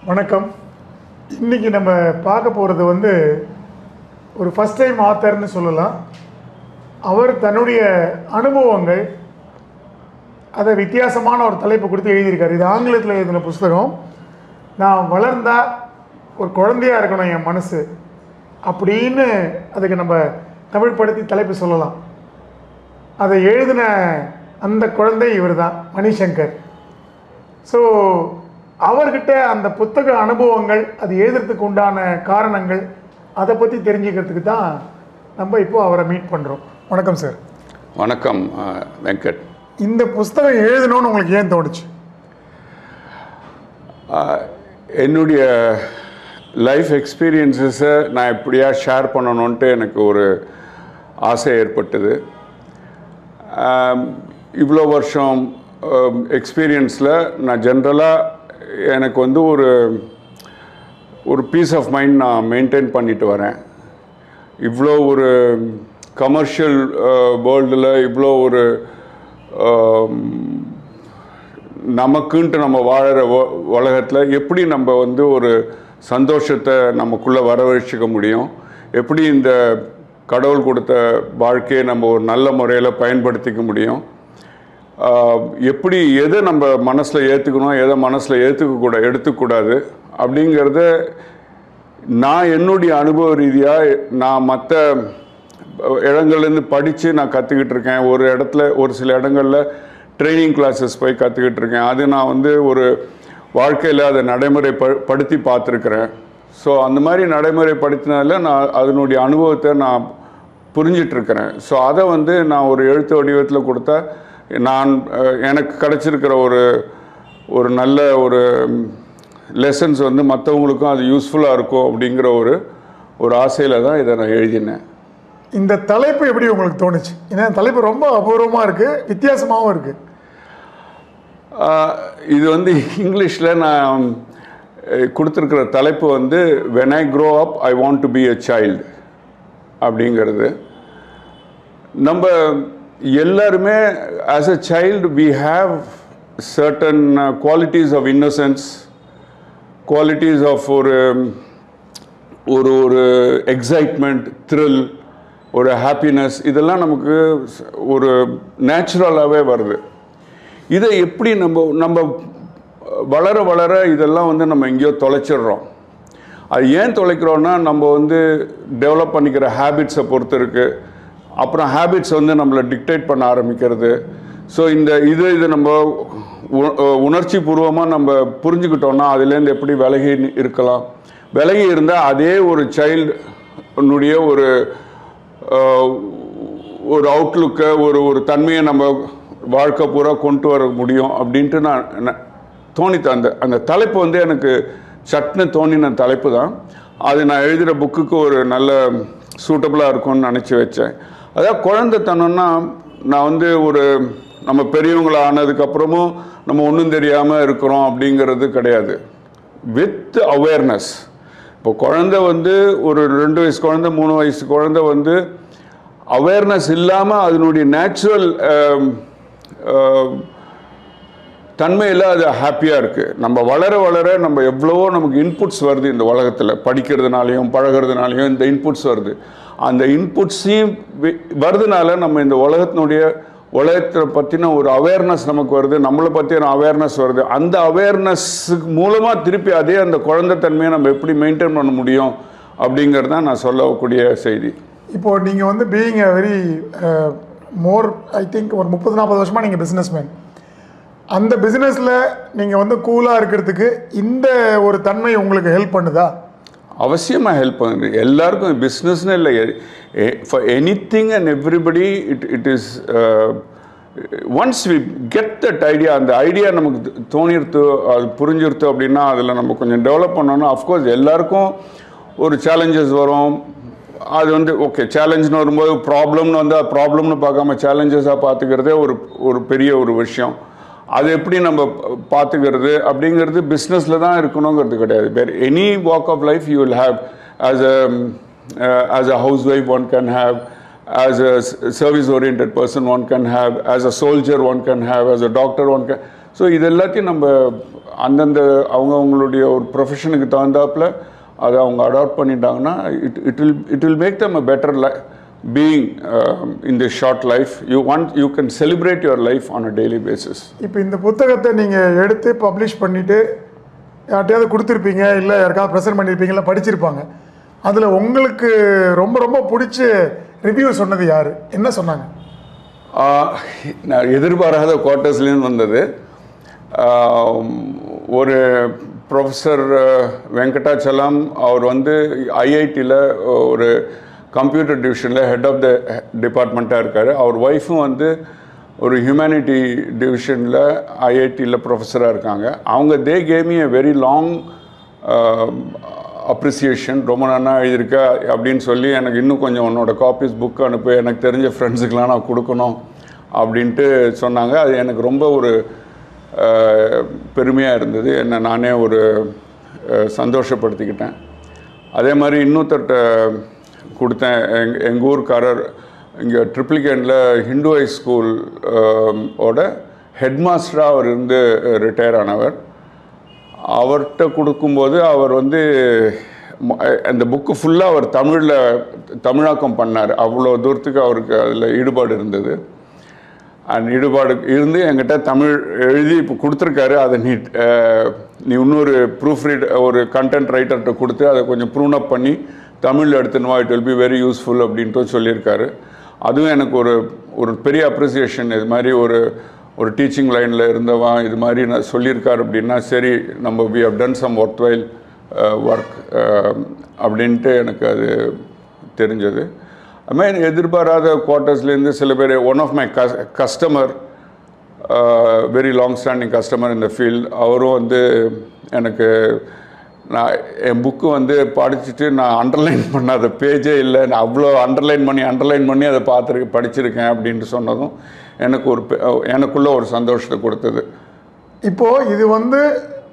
வணக்கம். இன்றைக்கி நம்ம பார்க்க போகிறது ஒரு ஃபஸ்ட் டைம் ஆத்தர்னு சொல்லலாம். அவர் தன்னுடைய அனுபவங்கள் அதை வித்தியாசமான ஒரு தலைப்பு கொடுத்து எழுதியிருக்காரு. இது ஆங்கிலத்தில் எழுதின புஸ்தகம். நான் வளர்ந்தால் ஒரு குழந்தையாக இருக்கணும் என் மனசு அப்படின்னு அதுக்கு நம்ம தமிழ் படுத்தி தலைப்பு சொல்லலாம். அதை எழுதின அந்த குழந்தை இவர் தான், மணிசங்கர். ஸோ அவர்கிட்ட அந்த புத்தக அனுபவங்கள், அது எழுதுறதுக்கு உண்டான காரணங்கள், அதை பற்றி தெரிஞ்சுக்கிறதுக்கு தான் நம்ம இப்போது அவரை மீட் பண்ணுறோம். வணக்கம் சார். வணக்கம் வெங்கட். இந்த புஸ்தகம் எழுதணும்னு உங்களுக்கு ஏன் தோணுச்சு? என்னுடைய லைஃப் எக்ஸ்பீரியன்ஸஸை நான் எப்படியா ஷேர் பண்ணணுன்ட்டு எனக்கு ஒரு ஆசை ஏற்பட்டது. இவ்வளோ வருஷம் எக்ஸ்பீரியன்ஸில் நான் ஜென்ரலாக எனக்கு ஒரு பீஸ் ஆஃப் மைண்ட் நான் மெயின்டைன் பண்ணிட்டு வரேன். இவ்வளோ ஒரு கமர்ஷியல் வேர்ல்டில், இவ்வளோ ஒரு நமக்குன்ட்டு நம்ம வாழற உலகத்தில் எப்படி நம்ம ஒரு சந்தோஷத்தை நமக்குள்ளே வரவழைச்சிக்க முடியும், எப்படி இந்த கடவுள் கொடுத்த வாழ்க்கையை நம்ம ஒரு நல்ல முறையில் பயன்படுத்திக்க முடியும், எப்படி எதை நம்ம மனசில் ஏற்றுக்கணும், எதை மனசில் எடுத்துக்கூடாது அப்படிங்கிறத நான் என்னுடைய அனுபவ ரீதியாக நான் மற்ற இடங்கள்லேருந்து படித்து நான் கற்றுக்கிட்டு இருக்கேன். ஒரு சில இடங்களில் ட்ரைனிங் கிளாஸஸ் போய் கற்றுக்கிட்டு இருக்கேன். அது நான் ஒரு வாழ்க்கையில் அதை நடைமுறைப்படுத்தி பார்த்துருக்குறேன். ஸோ அந்த மாதிரி நடைமுறைப்படுத்தினால நான் அதனுடைய அனுபவத்தை நான் புரிஞ்சிட்ருக்கிறேன். ஸோ அதை நான் ஒரு எழுத்து வடிவத்தில் கொடுத்தா எனக்கு கிடச்சிருக்கிற ஒரு நல்ல ஒரு லெசன்ஸ் மற்றவங்களுக்கும் அது யூஸ்ஃபுல்லாக இருக்கும் அப்படிங்கிற ஒரு ஆசையில் தான் இதை நான் எழுதினேன். இந்த தலைப்பு எப்படி உங்களுக்கு தோணுச்சு? ஏன்னா தலைப்பு ரொம்ப அபூர்வமாக இருக்குது, வித்தியாசமாகவும் இருக்குது. இது இங்கிலீஷில் நான் கொடுத்துருக்கிற தலைப்பு when I grow up I want to be a child அப்படிங்கிறது. நம்ம எல்லாருமே as a child we have certain qualities of innocence, qualities of ஒரு எக்ஸைட்மெண்ட், த்ரில், ஒரு ஹாப்பினஸ், இதெல்லாம் நமக்கு ஒரு நேச்சுரலாகவே வருது. இதை எப்படி நம்ம வளர வளர இதெல்லாம் நம்ம எங்கேயோ தொலைச்சிடுறோம். அது ஏன் தொலைக்கிறோன்னா நம்ம டெவலப் பண்ணிக்கிற ஹேபிட்ஸை பொறுத்து இருக்குது. அப்புறம் ஹேபிட்ஸ் நம்மளை டிக்டேட் பண்ண ஆரம்பிக்கிறது. ஸோ இது நம்ம உணர்ச்சி பூர்வமாக நம்ம புரிஞ்சுக்கிட்டோன்னா அதுலேருந்து எப்படி விலகி இருக்கலாம். விலகி இருந்தால் அதே ஒரு சைல்டுனுடைய ஒரு அவுட்லுக்கை, ஒரு தன்மையை நம்ம வாழ்க்கை பூரா கொண்டு வர முடியும் அப்படின்ட்டு நான் தோணித்த அந்த தலைப்பு எனக்கு சட்னு தோணின தலைப்பு தான். அது நான் எழுதுகிற புக்குக்கு ஒரு நல்ல சூட்டபுளாக இருக்கும்னு நினச்சி வச்சேன். அதாவது குழந்தைத்தனம்னா நான் நம்ம பெரியவங்களாக ஆனதுக்கப்புறமும் நம்ம ஒன்றும் தெரியாமல் இருக்கிறோம் அப்படிங்கிறது கிடையாது. With awareness. இப்போ குழந்தை ஒரு 2 வயசு குழந்தை, 3 வயசு குழந்தை அவேர்னஸ் இல்லாமல் அதனுடைய நேச்சுரல் தன்மையில் அது ஹாப்பியாக இருக்குது. நம்ம வளர வளர நம்ம எவ்வளவோ நமக்கு இன்புட்ஸ் வருது இந்த உலகத்தில், படிக்கிறதுனாலையும் பழகிறதுனாலையும் இந்த இன்புட்ஸ் வருது. அந்த இன்புட்ஸையும் வருதுனால நம்ம இந்த உலகத்தை பற்றின ஒரு அவேர்னஸ் நமக்கு வருது, நம்மளை பற்றின அவேர்னஸ் வருது. அந்த அவேர்னஸுக்கு மூலமாக திருப்பி அதே அந்த குழந்தைத்தன்மையை நம்ம எப்படி மெயின்டைன் பண்ண முடியும் அப்படிங்கிறது தான் நான் சொல்லக்கூடிய செய்தி. இப்போது நீங்கள் being a very more I think ஒரு 30-40 வருஷமாக நீங்கள் பிஸ்னஸ்மேன். அந்த பிஸ்னஸில் நீங்கள் கூலாக இருக்கிறதுக்கு இந்த ஒரு தன்மை உங்களுக்கு ஹெல்ப் பண்ணுதா? அவசியமாக ஹெல்ப் பண்ணுது. எல்லாருக்கும் பிஸ்னஸ்னு இல்லை, for any thing and everybody it is once we get that idea, அந்த ஐடியா நமக்கு தோணிடுத்து, அது புரிஞ்சிருத்து அப்படின்னா அதில் நம்ம கொஞ்சம் டெவலப் பண்ணோன்னா அஃப்கோர்ஸ் எல்லாருக்கும் ஒரு சேலஞ்சஸ் வரும். அது ஓகே, சேலஞ்சுன்னு வரும்போது ப்ராப்ளம்னு ப்ராப்ளம்னு பார்க்காம சேலஞ்சஸாக பார்த்துக்கிறதே ஒரு பெரிய ஒரு விஷயம். அது எப்படி நம்ம பார்த்துக்கிறது அப்படிங்கிறது பிஸ்னஸில் தான் இருக்கணுங்கிறது கிடையாது. வேறு any walk of life you will have. As a housewife one can have, as a service-oriented person one can have, as a soldier one can have, as a doctor one can. So இது எல்லாத்தையும் நம்ம அந்தந்த அவங்களுடைய ஒரு ப்ரொஃபஷனுக்கு தகுந்தாப்பில் அதை அவங்க adopt பண்ணிட்டாங்கன்னா it will make them a better being in the short life. You can celebrate your life on a daily basis. இப்போ இந்த புத்தகத்தை நீங்கள் எடுத்து பப்ளிஷ் பண்ணிவிட்டு யார்ட்டையாவது கொடுத்துருப்பீங்க, இல்லை யாருக்காவது ப்ரெசென்ட் பண்ணியிருப்பீங்க, இல்லை படிச்சிருப்பாங்க. அதில் உங்களுக்கு ரொம்ப ரொம்ப பிடிச்ச ரிவ்யூ சொன்னது யார், என்ன சொன்னாங்க? நான் எதிர்பாராத குவார்ட்டர்ஸ்லேருந்து வந்தது. ஒரு ப்ரொஃபஸர் வெங்கடாச்சலம், அவர் வந்து ஐஐடியில் ஒரு கம்ப்யூட்டர் டிவிஷனில் ஹெட் ஆஃப் த டிபார்ட்மெண்ட்டாக இருக்கார். அவர் ஒய்ஃபும் வந்து ஒரு ஹியூமனிட்டி டிவிஷனில் ஐஐடியில் ப்ரொஃபஸராக இருக்காங்க. அவங்க they gave me a very long appreciation. ரொம்ப நல்லா எழுதியிருக்க அப்படின்னு சொல்லி எனக்கு இன்னும் கொஞ்சம் உன்னோட காப்பீஸ் புக் அனுப்பி எனக்கு தெரிஞ்ச ஃப்ரெண்ட்ஸுக்கெலாம் நான் கொடுக்கணும் அப்படின்ட்டு சொன்னாங்க. அது எனக்கு ரொம்ப ஒரு பெருமையாக இருந்தது. என்னை நானே ஒரு சந்தோஷப்படுத்திக்கிட்டேன். அதே மாதிரி இன்னொருத்தர்கிட்ட கொடுத்தேன். எங்கள் ஊர்க்காரர் இங்கே ட்ரிப்ளிகேனில் ஹிந்து ஹை ஸ்கூல் ஓட ஹெட் மாஸ்டராக அவர் இருந்து ரிட்டையர் ஆனவர். அவர்கிட்ட கொடுக்கும்போது அவர் வந்து அந்த புக்கு ஃபுல்லாக அவர் தமிழாக்கம் பண்ணார். அவ்வளோ தூரத்துக்கு அவருக்கு அதில் ஈடுபாடு இருந்தது. ஈடுபாடு இருந்து என்கிட்ட தமிழ் எழுதி இப்போ கொடுத்துருக்காரு. அதை நீ இன்னொரு ப்ரூஃப் ஒரு கண்டென்ட் ரைட்டர்கிட்ட கொடுத்து அதை கொஞ்சம் ப்ரூன் அப் பண்ணி தமிழில் எடுத்துனுவா, it will be very useful அப்படின்ட்டு சொல்லியிருக்காரு. அதுவும் எனக்கு ஒரு பெரிய அப்ரிசியேஷன். இது மாதிரி ஒரு டீச்சிங் லைனில் இருந்தவன் இது மாதிரி நான் சொல்லியிருக்காரு அப்படின்னா, சரி நம்ம we have done some worthwhile work அப்படின்ட்டு எனக்கு அது தெரிஞ்சது. அதுமாதிரி எதிர்பாராத குவார்ட்டர்ஸ்லேருந்து சில பேர், one of my customer, very long standing customer இந்த ஃபீல்ட், அவரும் வந்து எனக்கு நான் என் புக்கு வந்து படிச்சுட்டு நான் அண்டர்லைன் பண்ணாத பேஜே இல்லை, நான் அவ்வளோ அண்டர்லைன் பண்ணி அதை படிச்சிருக்கேன் அப்படின்ட்டு சொன்னதும் எனக்குள்ள ஒரு சந்தோஷத்தை கொடுத்தது. இப்போது இது வந்து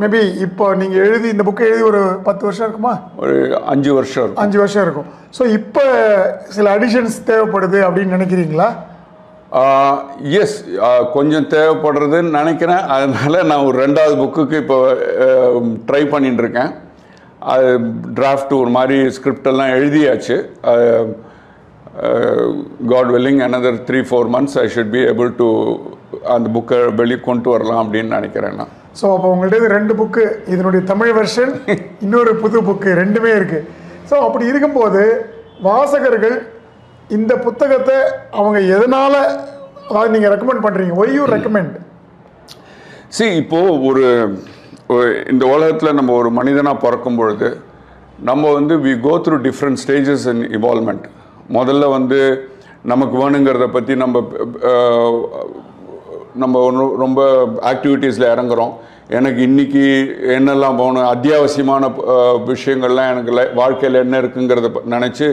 மேபி இப்போ நீங்கள் எழுதி இந்த புக்கை எழுதி ஒரு 10 வருஷம் இருக்குமா? ஒரு 5 வருஷம் இருக்கும். 5 வருஷம் இருக்கும். ஸோ இப்போ சில அடிஷன்ஸ் தேவைப்படுது அப்படின்னு நினைக்கிறீங்களா? எஸ், கொஞ்சம் தேவைப்படுறதுன்னு நினைக்கிறேன். அதனால் நான் ஒரு 2வது புக்குக்கு இப்போ ட்ரை பண்ணிட்டு இருக்கேன். அது டிராஃப்ட் ஒரு மாதிரி ஸ்கிரிப்டெல்லாம் எழுதியாச்சு. God willing, another 3-4 months I should be able to அந்த புக்கை வெளியே கொண்டு வரலாம் அப்படின்னு நினைக்கிறேன் நான். ஸோ அப்போ உங்கள்கிட்ட 2 புக்கு, இதனுடைய தமிழ் வெர்ஷன், இன்னொரு புது புக்கு, 2மே இருக்குது. ஸோ அப்படி இருக்கும்போது வாசகர்கள் இந்த புத்தகத்தை அவங்க எதனால், அதாவது நீங்கள் ரெக்கமெண்ட் பண்ணுறீங்க, ஒய் யூ ரெக்கமெண்ட்? இப்போது இந்த உலகத்தில் நம்ம ஒரு மனிதனாக பிறக்கும் பொழுது நம்ம வந்து we go through different stages in evolvement. முதல்ல வந்து நமக்கு வேணுங்கிறத பற்றி நம்ம ரொம்ப ஆக்டிவிட்டீஸில் இறங்குறோம். எனக்கு இன்றைக்கி என்னெல்லாம் போகணும், அத்தியாவசியமான விஷயங்கள்லாம் எனக்கு வாழ்க்கையில் என்ன இருக்குங்கிறத நினச்சி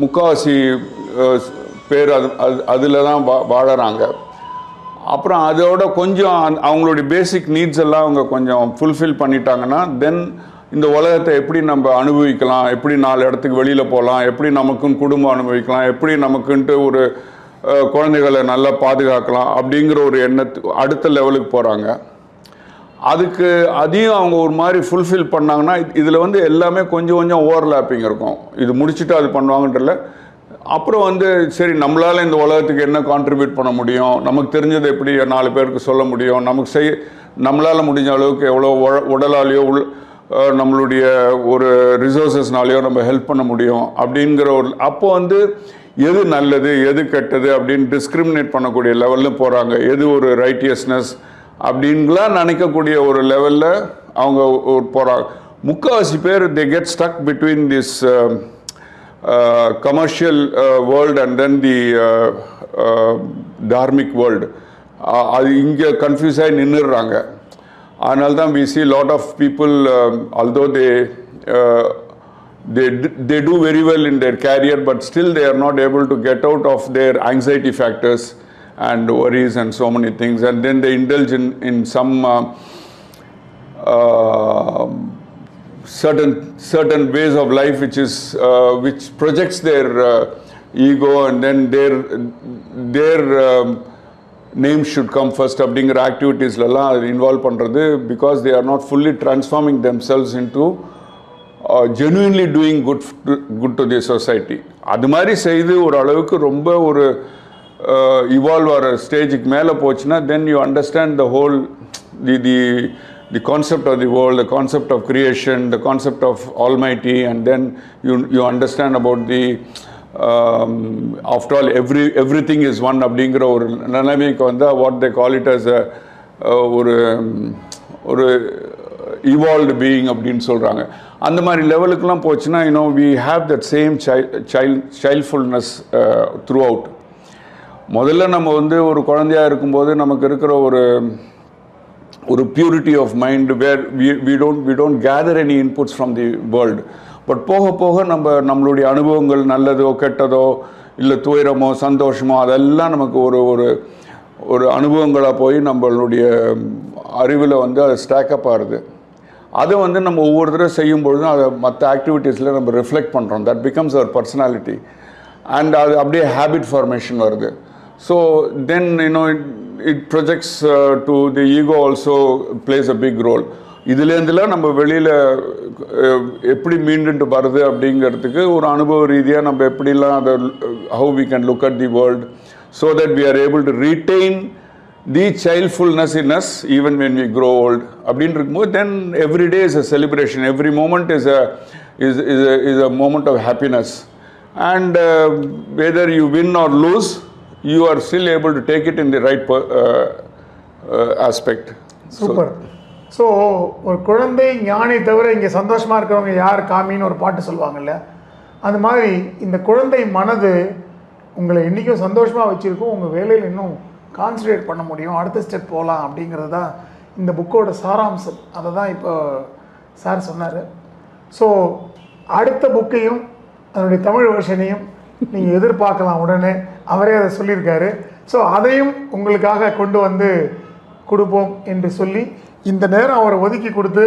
முக்கால்வாசி பேர் அதில் தான் வாழறாங்க. அப்புறம் அதோட கொஞ்சம் அவங்களுடைய பேசிக் நீட்ஸ் எல்லாம் அவங்க கொஞ்சம் ஃபுல்ஃபில் பண்ணிட்டாங்கன்னா தென் இந்த உலகத்தை எப்படி நம்ம அனுபவிக்கலாம், எப்படி 4 இடத்துக்கு வெளியில் போகலாம், எப்படி நமக்குன்னு குடும்பம் அனுபவிக்கலாம், எப்படி நமக்குன்ட்டு ஒரு குழந்தைகளை நல்லா பாதுகாக்கலாம் அப்படிங்கிற ஒரு எண்ணத்துக்கு அடுத்த லெவலுக்கு போகிறாங்க. அதையும் அவங்க ஒரு மாதிரி ஃபுல்ஃபில் பண்ணாங்கன்னா இதில் வந்து எல்லாமே கொஞ்சம் ஓவர்லேப்பிங் இருக்கும். இது முடிச்சுட்டு அது பண்ணுவாங்கன்றல. அப்புறம் வந்து சரி நம்மளால் இந்த உலகத்துக்கு என்ன கான்ட்ரிபியூட் பண்ண முடியும், நமக்கு தெரிஞ்சதை எப்படி 4 பேருக்கு சொல்ல முடியும், நம்மளால் முடிஞ்ச அளவுக்கு எவ்வளோ உடலாலேயோ நம்மளுடைய ஒரு ரிசோர்ஸஸ்னாலேயோ நம்ம ஹெல்ப் பண்ண முடியும் அப்படிங்கிற அப்போ வந்து எது நல்லது எது கெட்டது அப்படின்னு டிஸ்கிரிமினேட் பண்ணக்கூடிய லெவலில் போகிறாங்க. எது ஒரு ரைட்டியஸ்னஸ் அப்படின்லாம் நினைக்கக்கூடிய ஒரு லெவலில் அவங்க போகிறாங்க. முக்கால்வாசி பேர் they get stuck between this commercial world and then the Dharmik world. அது இங்கே கன்ஃபியூஸ் ஆகி நின்றுடுறாங்க. அதனால தான் we see lot of people although they do very well in their career but still they are not able to get out of their anxiety factors and worries and so many things, and then they indulge in some certain ways of life which projects their ego, and then their name should come first அப்படிங்கிற ஆக்டிவிட்டீஸ்லலாம் அது involve பண்ணுறது, because they are not fully transforming themselves into genuinely doing good to the society. அது மாதிரி செய்து ஒரு அளவுக்கு ரொம்ப ஒரு இவால்வ் ஆகிற ஸ்டேஜுக்கு மேலே போச்சுன்னா, then you understand the whole the concept of the world, the concept of creation, the concept of Almighty, and then you understand about the after all everything is one அப்படிங்கிற ஒரு நிலைமைக்கு வந்து what they call it as a ஒரு evolved being அப்படின்னு சொல்கிறாங்க. அந்த மாதிரி லெவலுக்குலாம் போச்சுன்னா we have that same childfulness throughout. முதல்ல நம்ம வந்து ஒரு குழந்தையாக இருக்கும்போது நமக்கு இருக்கிற ஒரு purity of mind where we don't gather any inputs from the world. But போக போக நம்மளுடைய அனுபவங்கள் நல்லதோ கெட்டதோ இல்லை துயரமோ சந்தோஷமோ அதெல்லாம் நமக்கு ஒரு அனுபவங்களாக போய் நம்மளுடைய அறிவில் வந்து அது ஸ்டாக்கப் ஆகுது. அதை வந்து நம்ம ஒவ்வொரு தடவை செய்யும்பொழுதும் அதை மற்ற ஆக்டிவிட்டீஸில் நம்ம ரிஃப்ளெக்ட் பண்ணுறோம். That becomes our personality and அது அப்படியே ஹேபிட் ஃபார்மேஷன் வருது. So then it projects to the ego also plays a big role. இதுலேருந்துலாம் நம்ம வெளியில் எப்படி மீண்டுட்டு வருது அப்படிங்கிறதுக்கு ஒரு அனுபவ ரீதியாக நம்ம எப்படிலாம் அதை how we can look at the world so that we are able to retain the childfulness in us even when we grow old அப்படின்னு இருக்கும்போது then every day is a celebration, every moment is a moment of happiness, and whether you win or lose, you are still able to take it in the right aspect. Super. So ஒரு குழந்தை ஞானி தவிர இங்கே சந்தோஷமாக இருக்கிறவங்க யார் காமின்னு ஒரு பாட்டு சொல்லுவாங்கல்ல, அந்த மாதிரி இந்த குழந்தை மனது உங்களை இன்றைக்கும் சந்தோஷமாக வச்சுருக்கும், உங்கள் வேலையில் இன்னும் கான்சன்ட்ரேட் பண்ண முடியும், அடுத்த ஸ்டெப் போகலாம் அப்படிங்கிறது தான் இந்த புக்கோட சாராம்சம். அதை தான் இப்போ சார் சொன்னார். ஸோ அடுத்த புக்கையும் அதனுடைய தமிழ் வெர்ஷனையும் நீங்கள் எதிர்பார்க்கலாம் உடனே, அவரே அதை சொல்லியிருக்காரு. ஸோ அதையும் உங்களுக்காக கொண்டு வந்து கொடுப்போம் என்று சொல்லி இந்த நேரம் அவரை ஒதுக்கி கொடுத்து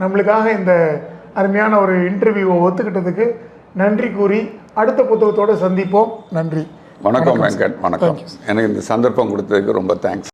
நம்மளுக்காக இந்த அருமையான ஒரு இன்டர்வியூவை ஒத்துக்கிட்டதுக்கு நன்றி கூறி அடுத்த புத்தகத்தோடு சந்திப்போம். நன்றி. வணக்கம் வெங்கட். வணக்கம். எனக்கு இந்த சந்தர்ப்பம் கொடுத்ததுக்கு ரொம்ப தேங்க்ஸ்.